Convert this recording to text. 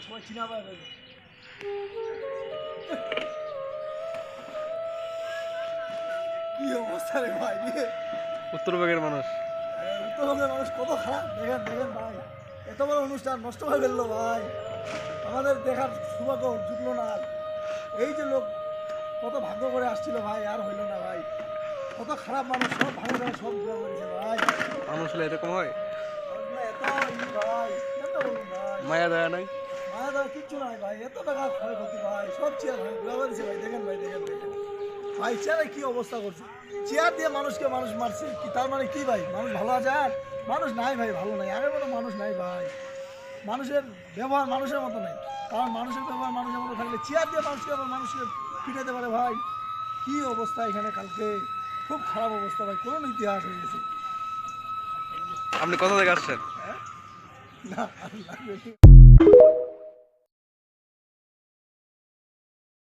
সবাই চিনা পায় ভাই। কি অবস্থা রে ভাই, উত্তরবঙ্গের মানুষ। উত্তরবঙ্গের মানুষ কত খারাপ। দেখেন দেখেন ভাই, এত বড় অনুষ্ঠান নষ্ট হয়ে ফেললো ভাই, আমাদের দেখার সৌভাগ্য জুটলো না। এই যে লোক কত ভাগ্য করে আসছিল ভাই, আর হইলো না ভাই। কত খারাপ মানুষ, সব ভালো ভালো সব ঘুরে করেছে ভাই। মানুষ হলে এরকম হয়, এত ভাই কেন বলুন ভাই, মায়া দয়া নাই। মায়া দাওয়া কিচ্ছু নাই ভাই, এত টাকা ক্ষয়ক্ষতি ভাই, সব চেয়ার ভাই ঘুরে করেছে ভাই। দেখেন ভাই, দেখেন দেখেন ভাই, চেয়ারে কি অবস্থা করছে, চেয়ার দিয়ে মানুষকে মানুষ মারছে কি, তার মানে কি ভাই, মানুষ ভালো আছে? আর মানুষ নাই ভাই, ভালো নাই, আগের মতো মানুষ নাই ভাই। মানুষের ব্যবহার মানুষের মতো নাই, কারণ মানুষের ব্যবহার মানুষের মতো থাকলে চেয়ার দিয়ে মানুষকে আবার মানুষকে পিটাতে পারে ভাই। কি অবস্থা এখানে কালকে, খুব খারাপ অবস্থা ভাই, কোন ইতিহাস হয়ে গেছে। আপনি কোথা থেকে আসছেন? না